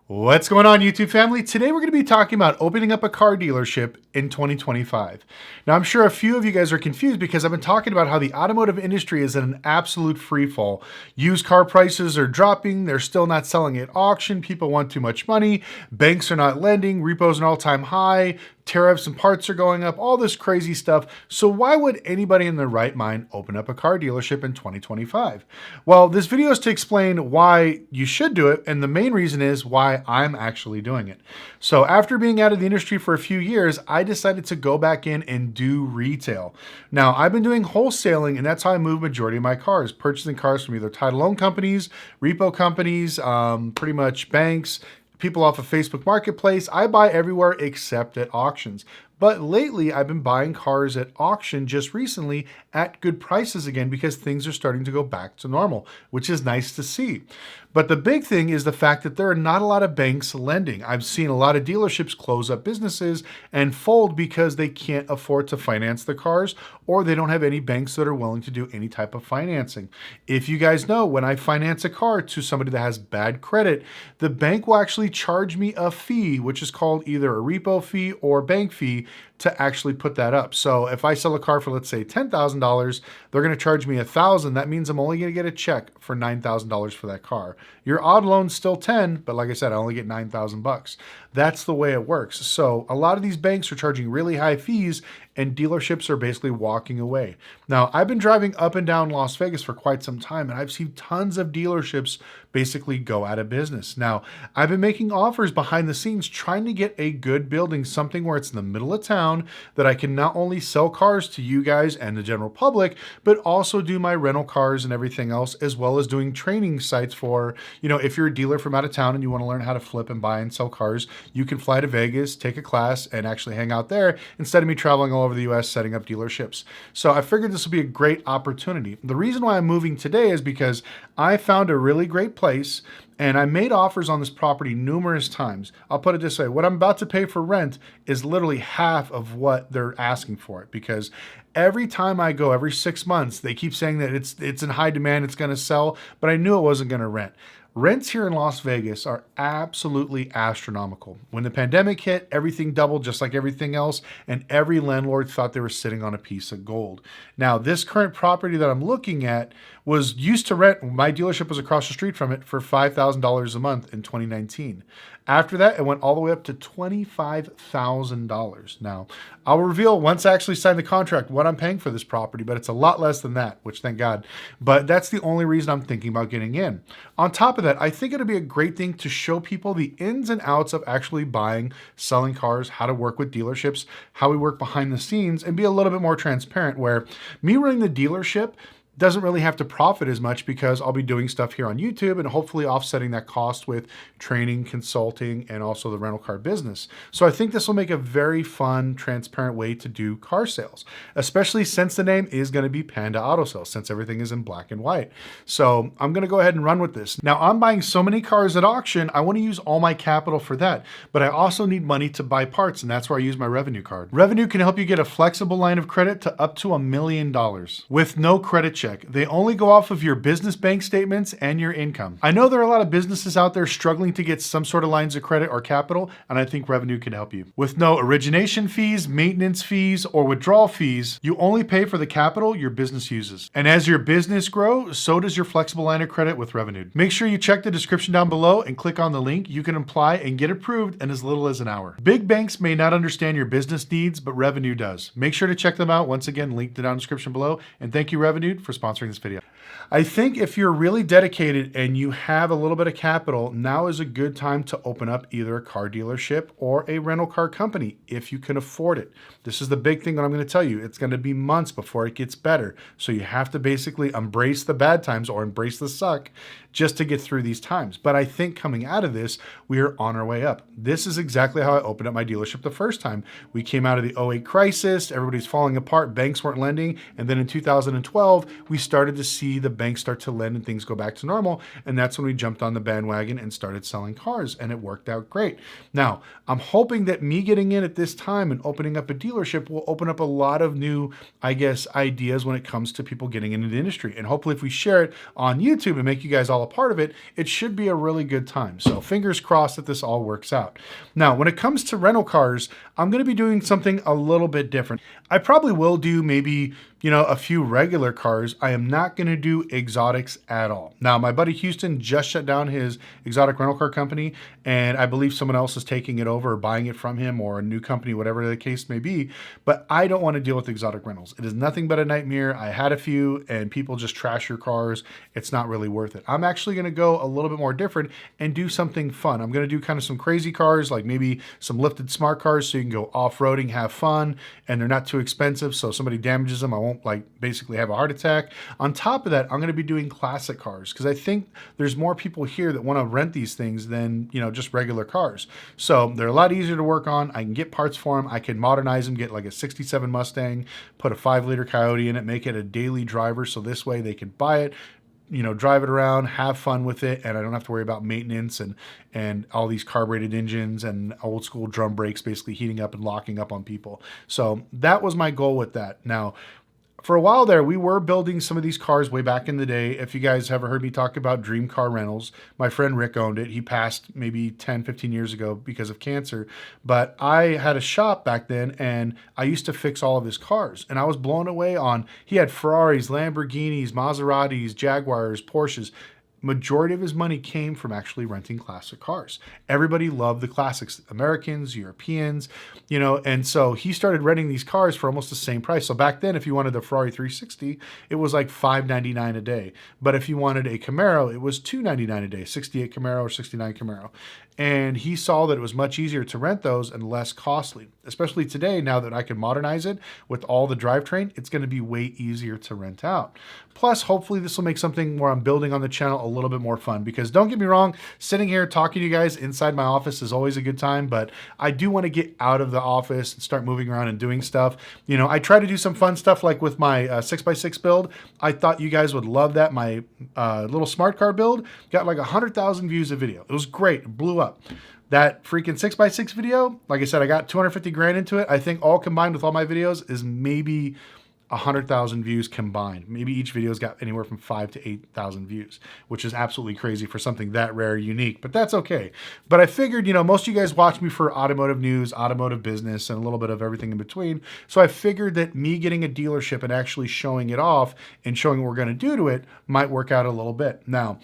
What's going on, YouTube family? Today we're going to be talking about opening up a car dealership in 2025. Now, I'm sure a few of you guys are confused because I've been talking about how the automotive industry is in an absolute free fall. Used car prices are dropping. They're still not selling at auction. People want too much money. Banks are not lending. Repo's an all-time high. Tariffs and parts are going up, all this crazy stuff. So why would anybody in their right mind open up a car dealership in 2025? Well, this video is to explain why you should do it, and the main reason is why I'm actually doing it. So after being out of the industry for a few years, I decided to go back in and do retail. Now, I've been doing wholesaling, and that's how I move majority of my cars, purchasing cars from either title loan companies, repo companies, pretty much banks, people off of Facebook Marketplace. I buy everywhere except at auctions. But lately, I've been buying cars at auction just recently at good prices again because things are starting to go back to normal, which is nice to see. But the big thing is the fact that there are not a lot of banks lending. I've seen a lot of dealerships close up businesses and fold because they can't afford to finance the cars, or they don't have any banks that are willing to do any type of financing. If you guys know, when I finance a car to somebody that has bad credit, the bank will actually charge me a fee, which is called either a repo fee or bank fee, to actually put that up. So if I sell a car for, let's say, $10,000, they're going to charge me $1,000. That means I'm only going to get a check for $9,000 for that car. Your odd loan's still 10, but like I said, I only get 9,000 bucks. That's the way it works. So a lot of these banks are charging really high fees, and dealerships are basically walking away. Now, I've been driving up and down Las Vegas for quite some time, and I've seen tons of dealerships basically go out of business. Now, I've been making offers behind the scenes trying to get a good building, something where it's in the middle of town that I can not only sell cars to you guys and the general public, but also do my rental cars and everything else, as well as doing training sites for, if you're a dealer from out of town and you want to learn how to flip and buy and sell cars, you can fly to Vegas, take a class, and actually hang out there instead of me traveling all over the US setting up dealerships. So I figured this would be a great opportunity. The reason why I'm moving today is because I found a really great place and I made offers on this property numerous times. I'll put it this way. What I'm about to pay for rent is literally half of what they're asking for it, because every time I go, every 6 months, they keep saying that it's in high demand, it's going to sell, but I knew it wasn't going to rent. Rents here in Las Vegas are absolutely astronomical. When the pandemic hit, everything doubled just like everything else, and every landlord thought they were sitting on a piece of gold. Now, this current property that I'm looking at was used to rent, my dealership was across the street from it, for $5,000 a month in 2019. After that, it went all the way up to $25,000. Now, I'll reveal once I actually sign the contract what I'm paying for this property, but it's a lot less than that, which thank God. But that's the only reason I'm thinking about getting in. On top of that, I think it'll be a great thing to show people the ins and outs of actually buying, selling cars, how to work with dealerships, how we work behind the scenes, and be a little bit more transparent, where me running the dealership doesn't really have to profit as much because I'll be doing stuff here on YouTube and hopefully offsetting that cost with training, consulting, and also the rental car business. So I think this will make a very fun, transparent way to do car sales, especially since the name is going to be Panda Auto Sales, since everything is in black and white. So I'm going to go ahead and run with this. Now, I'm buying so many cars at auction, I want to use all my capital for that, but I also need money to buy parts, and that's where I use my Revenue card. Revenue can help you get a flexible line of credit to up to $1 million with no credit check. They only go off of your business bank statements and your income. I know there are a lot of businesses out there struggling to get some sort of lines of credit or capital, and I think Revenue can help you. With no origination fees, maintenance fees, or withdrawal fees, you only pay for the capital your business uses. And as your business grows, so does your flexible line of credit with Revenue. Make sure you check the description down below and click on the link. You can apply and get approved in as little as an hour. Big banks may not understand your business needs, but Revenue does. Make sure to check them out. Once again, link down in the description below. And thank you, Revenue, for sponsoring this video. I think if you're really dedicated and you have a little bit of capital, now is a good time to open up either a car dealership or a rental car company if you can afford it. This is the big thing that I'm going to tell you. It's going to be months before it gets better. So you have to basically embrace the bad times or embrace the suck just to get through these times. But I think coming out of this, we are on our way up. This is exactly how I opened up my dealership the first time. We came out of the '08 crisis. Everybody's falling apart. Banks weren't lending. And then in 2012, we started to see the banks start to lend and things go back to normal. And that's when we jumped on the bandwagon and started selling cars, and it worked out great. Now, I'm hoping that me getting in at this time and opening up a dealership will open up a lot of new, I guess, ideas when it comes to people getting into the industry. And hopefully if we share it on YouTube and make you guys all a part of it, it should be a really good time. So fingers crossed that this all works out. Now, when it comes to rental cars, I'm going to be doing something a little bit different. I probably will do maybe, a few regular cars. I am not going to do exotics at all. Now, my buddy Houston just shut down his exotic rental car company, and I believe someone else is taking it over or buying it from him, or a new company, whatever the case may be. But I don't want to deal with exotic rentals. It is nothing but a nightmare. I had a few, and people just trash your cars. It's not really worth it. I'm actually going to go a little bit more different and do something fun. I'm going to do kind of some crazy cars, like maybe some lifted smart cars, so you can go off-roading, have fun, and they're not too expensive. So if somebody damages them, I won't basically have a heart attack. On top of that, I'm going to be doing classic cars because I think there's more people here that want to rent these things than, just regular cars. So they're a lot easier to work on. I can get parts for them. I can modernize them, get like a 67 Mustang, put a 5-liter Coyote in it, make it a daily driver. So this way they can buy it, drive it around, have fun with it, and I don't have to worry about maintenance and all these carbureted engines and old school drum brakes basically heating up and locking up on people. So that was my goal with that. Now, for a while there, we were building some of these cars way back in the day. If you guys ever heard me talk about Dream Car Rentals, my friend Rick owned it. He passed maybe 10, 15 years ago because of cancer. But I had a shop back then, and I used to fix all of his cars. And I was blown away he had Ferraris, Lamborghinis, Maseratis, Jaguars, Porsches. Majority of his money came from actually renting classic cars. Everybody loved the classics, Americans, Europeans, and so he started renting these cars for almost the same price. So back then, if you wanted the Ferrari 360, it was like $599 a day. But if you wanted a Camaro, it was $299 a day, 68 Camaro or 69 Camaro. And he saw that it was much easier to rent those and less costly, especially today. Now that I can modernize it with all the drivetrain, it's going to be way easier to rent out. Plus, hopefully this will make something where I'm building on the channel a little bit more fun, because don't get me wrong, sitting here talking to you guys inside my office is always a good time, but I do want to get out of the office and start moving around and doing stuff. I try to do some fun stuff like with my 6x6 build. I thought you guys would love that. My little smart car build got like 100,000 views a video. It was great. It blew up. That freaking 6x6 video, like I said, I got 250 grand into it. I think all combined with all my videos is maybe 100,000 views combined. Maybe each video's got anywhere from 5,000 to 8,000 views, which is absolutely crazy for something that rare, unique, but that's okay. But I figured, most of you guys watch me for automotive news, automotive business, and a little bit of everything in between. So I figured that me getting a dealership and actually showing it off and showing what we're going to do to it might work out a little bit. Now,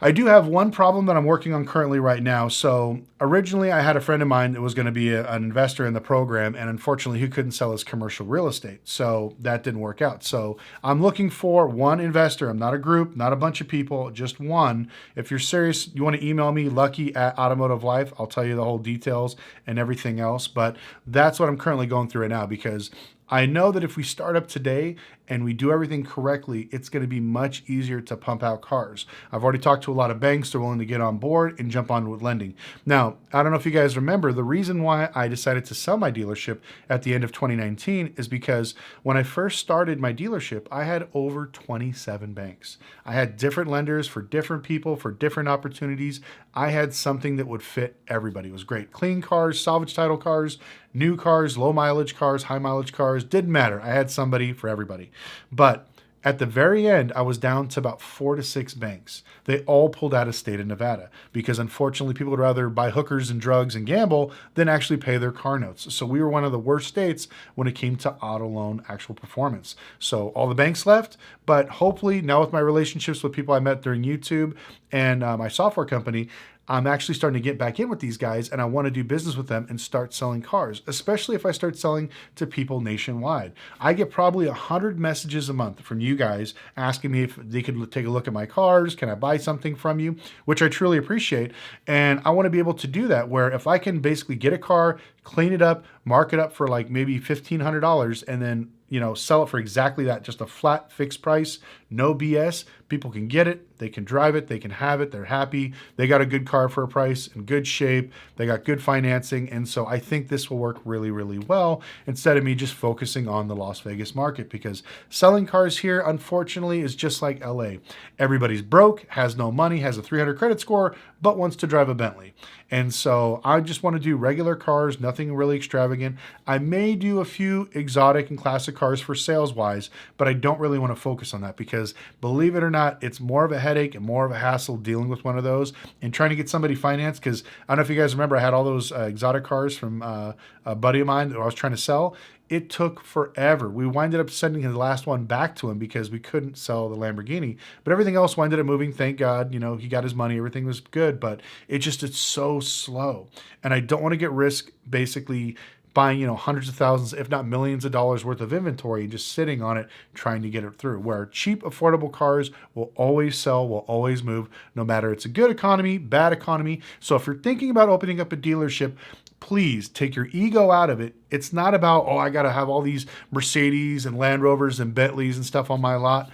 I do have one problem that I'm working on currently right now. So originally I had a friend of mine that was going to be an investor in the program, and unfortunately he couldn't sell his commercial real estate. So that didn't work out. So I'm looking for one investor. I'm not a group, not a bunch of people, just one. If you're serious, you want to email me, lucky@automotivelife. I'll tell you the whole details and everything else. But that's what I'm currently going through right now, because I know that if we start up today and we do everything correctly, it's going to be much easier to pump out cars. I've already talked to a lot of banks. They're willing to get on board and jump on with lending. Now, I don't know if you guys remember, the reason why I decided to sell my dealership at the end of 2019 is because when I first started my dealership, I had over 27 banks. I had different lenders for different people, for different opportunities. I had something that would fit everybody. It was great. Clean cars, salvage title cars, new cars, low mileage cars, high mileage cars, didn't matter. I had somebody for everybody. But at the very end, I was down to about 4 to 6 banks. They all pulled out of state of Nevada because unfortunately people would rather buy hookers and drugs and gamble than actually pay their car notes. So we were one of the worst states when it came to auto loan actual performance. So all the banks left, but hopefully now with my relationships with people I met during YouTube and my software company, I'm actually starting to get back in with these guys, and I want to do business with them and start selling cars, especially if I start selling to people nationwide. I get probably 100 messages a month from you guys asking me if they could take a look at my cars. Can I buy something from you? Which I truly appreciate. And I want to be able to do that where if I can basically get a car, clean it up, mark it up for like maybe $1,500 and then sell it for exactly that, just a flat fixed price, no BS. People can get it, they can drive it, they can have it, they're happy, they got a good car for a price, in good shape, they got good financing. And so I think this will work really, really well instead of me just focusing on the Las Vegas market, because selling cars here, unfortunately, is just like LA. Everybody's broke, has no money, has a 300 credit score, but wants to drive a Bentley. And so I just want to do regular cars, nothing really extravagant. I may do a few exotic and classic cars for sales wise, but I don't really want to focus on that because, believe it or not, it's more of a headache and more of a hassle dealing with one of those and trying to get somebody financed. Because I don't know if you guys remember, I had all those exotic cars from a buddy of mine that I was trying to sell. It took forever. We winded up sending the last one back to him because we couldn't sell the Lamborghini, but everything else winded up moving. Thank God, he got his money, everything was good, but it's so slow. And I don't want to get risk basically buying, hundreds of thousands, if not millions of dollars worth of inventory and just sitting on it, trying to get it through. Where cheap, affordable cars will always sell, will always move, no matter it's a good economy, bad economy. So if you're thinking about opening up a dealership, please take your ego out of it. It's not about, I got to have all these Mercedes and Land Rovers and Bentleys and stuff on my lot.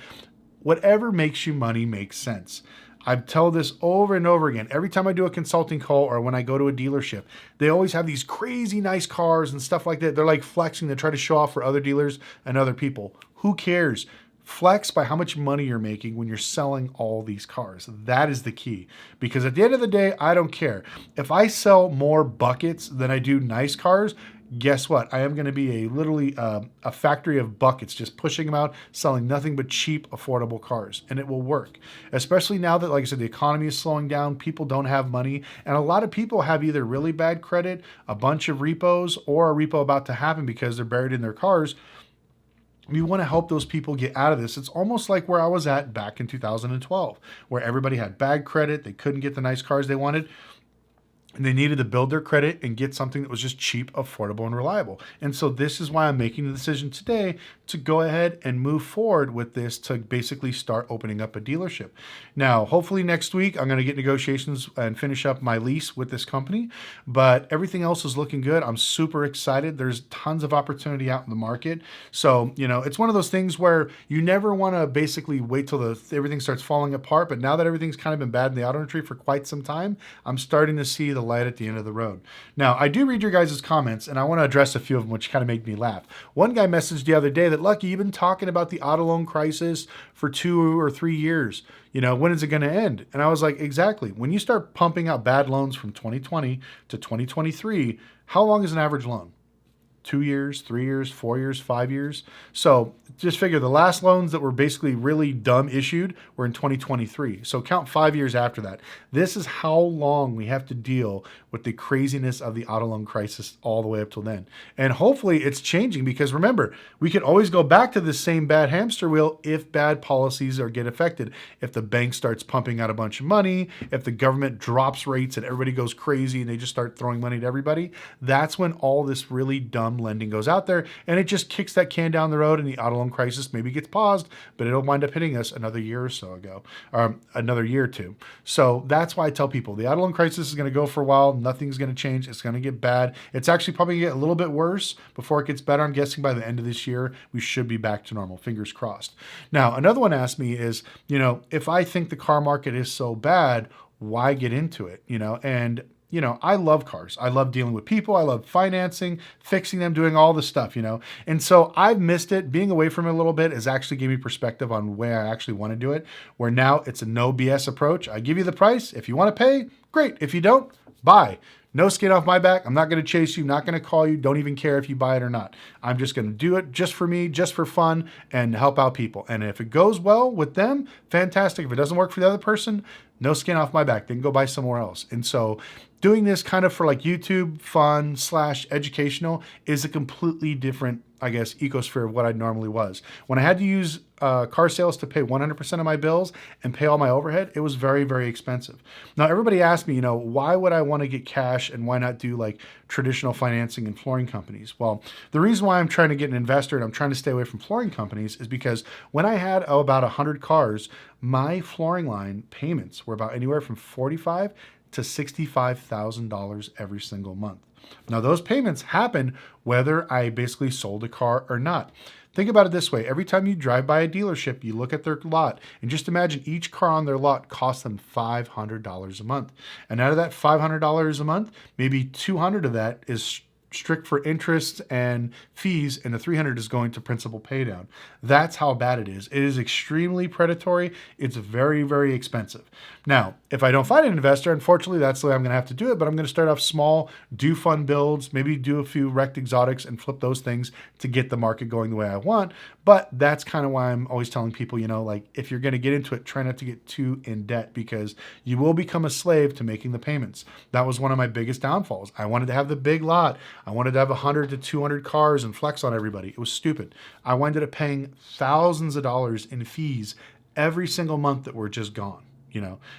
Whatever makes you money makes sense. I tell this over and over again. Every time I do a consulting call or when I go to a dealership, they always have these crazy nice cars and stuff like that. They're like flexing to try to show off for other dealers and other people. Who cares? Flex by how much money you're making when you're selling all these cars. That is the key. Because at the end of the day, I don't care. If I sell more buckets than I do nice cars, guess what? I am going to be literally a factory of buckets, just pushing them out, selling nothing but cheap, affordable cars. And it will work. Especially now that, like I said, the economy is slowing down, people don't have money. And a lot of people have either really bad credit, a bunch of repos, or a repo about to happen because they're buried in their cars. We want to help those people get out of this. It's almost like where I was at back in 2012, where everybody had bad credit. They couldn't get the nice cars they wanted. And they needed to build their credit and get something that was just cheap, affordable, and reliable. And so this is why I'm making the decision today to go ahead and move forward with this to basically start opening up a dealership. Now, hopefully next week, I'm going to get negotiations and finish up my lease with this company, but everything else is looking good. I'm super excited. There's tons of opportunity out in the market. So, it's one of those things where you never want to basically wait till everything starts falling apart. But now that everything's kind of been bad in the auto industry for quite some time, I'm starting to see the light at the end of the road. Now, I do read your guys' comments, and I want to address a few of them, which kind of made me laugh. One guy messaged the other day that, Lucky, you've been talking about the auto loan crisis for 2 or 3 years. When is it going to end? And I was like, exactly. When you start pumping out bad loans from 2020 to 2023, how long is an average loan? 2 years, 3 years, 4 years, 5 years. So just figure the last loans that were basically really dumb issued were in 2023. So count 5 years after that. This is how long we have to deal with the craziness of the auto loan crisis all the way up till then. And hopefully it's changing, because remember, we can always go back to the same bad hamster wheel if bad policies get affected. If the bank starts pumping out a bunch of money, if the government drops rates and everybody goes crazy and they just start throwing money to everybody, that's when all this really dumb lending goes out there, and it just kicks that can down the road, and the auto loan crisis maybe gets paused, but it'll wind up hitting us another year or so ago, or another year or two. So that's why I tell people the auto loan crisis is going to go for a while. Nothing's going to change. It's going to get bad. It's actually probably going to get a little bit worse before it gets better. I'm guessing by the end of this year, we should be back to normal. Fingers crossed. Now, another one asked me is, if I think the car market is so bad, why get into it? And I love cars. I love dealing with people. I love financing, fixing them, doing all the stuff, And so I've missed it. Being away from it a little bit has actually gave me perspective on where I actually want to do it, where now it's a no BS approach. I give you the price. If you want to pay, great. If you don't, buy. No skin off my back. I'm not going to chase you, not going to call you. Don't even care if you buy it or not. I'm just going to do it just for me, just for fun, and help out people. And if it goes well with them, fantastic. If it doesn't work for the other person, no skin off my back. They can go buy somewhere else. And so doing this kind of for like YouTube, fun / educational is a completely different, ecosphere of what I normally was. When I had to use car sales to pay 100% of my bills and pay all my overhead, it was very, very expensive. Now, everybody asked me, why would I want to get cash and why not do like traditional financing and flooring companies? Well, the reason why I'm trying to get an investor and I'm trying to stay away from flooring companies is because when I had about 100 cars, my flooring line payments were about anywhere from $45,000 to $65,000 every single month. Now, those payments happen whether I basically sold a car or not. Think about it this way. Every time you drive by a dealership, you look at their lot and just imagine each car on their lot costs them $500 a month. And out of that $500 a month, maybe 200 of that is strict for interest and fees, and the 300 is going to principal pay down. That's how bad it is. It is extremely predatory. It's very, very expensive. Now, if I don't find an investor, unfortunately, that's the way I'm going to have to do it, but I'm going to start off small, do fun builds, maybe do a few wrecked exotics and flip those things to get the market going the way I want. But that's kind of why I'm always telling people, like if you're going to get into it, try not to get too in debt because you will become a slave to making the payments. That was one of my biggest downfalls. I wanted to have the big lot. I wanted to have 100 to 200 cars and flex on everybody. It was stupid. I wound up paying thousands of dollars in fees every single month that were just gone.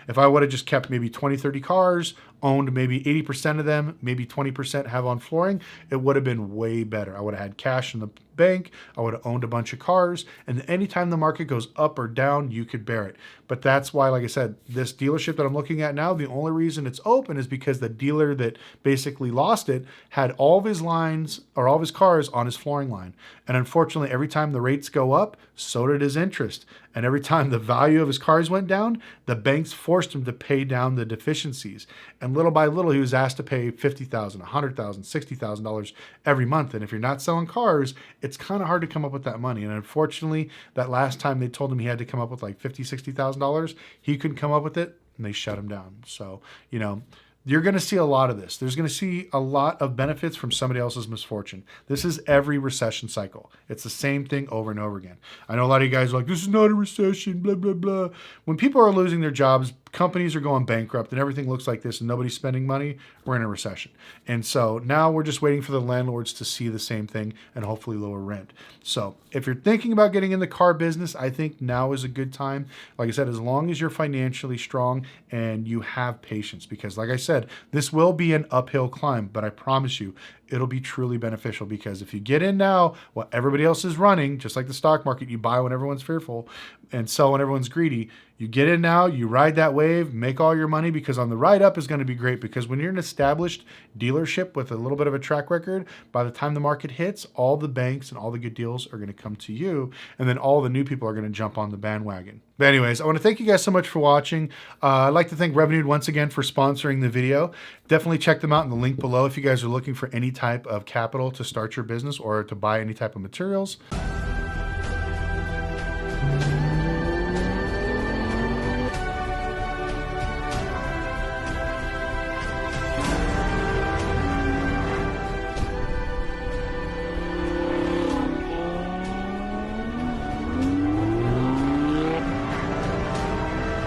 If I would have just kept maybe 20, 30 cars, owned maybe 80% of them, maybe 20% have on flooring, it would have been way better. I would have had cash in the bank. I would have owned a bunch of cars. And anytime the market goes up or down, you could bear it. But that's why, like I said, this dealership that I'm looking at now, the only reason it's open is because the dealer that basically lost it had all of his lines or all of his cars on his flooring line. And unfortunately, every time the rates go up, so did his interest. And every time the value of his cars went down, the banks forced him to pay down the deficiencies. And little by little, he was asked to pay $50,000, $100,000, $60,000 every month. And if you're not selling cars, it's kind of hard to come up with that money. And unfortunately, that last time they told him he had to come up with like $50,000, $60,000, he couldn't come up with it and they shut him down. So, you're going to see a lot of this. There's going to see a lot of benefits from somebody else's misfortune. This is every recession cycle. It's the same thing over and over again. I know a lot of you guys are like, this is not a recession, blah, blah, blah. When people are losing their jobs, companies are going bankrupt and everything looks like this and nobody's spending money, we're in a recession. And so now we're just waiting for the landlords to see the same thing and hopefully lower rent. So if you're thinking about getting in the car business, I think now is a good time. Like I said, as long as you're financially strong and you have patience, because like I said, this will be an uphill climb, but I promise you, it'll be truly beneficial because if you get in now while everybody else is running, just like the stock market, you buy when everyone's fearful and sell when everyone's greedy. You get in now, you ride that wave, make all your money because on the ride up is going to be great because when you're an established dealership with a little bit of a track record, by the time the market hits, all the banks and all the good deals are going to come to you and then all the new people are going to jump on the bandwagon. But anyways, I want to thank you guys so much for watching. I'd like to thank Revenued once again for sponsoring the video. Definitely check them out in the link below if you guys are looking for any type of capital to start your business or to buy any type of materials.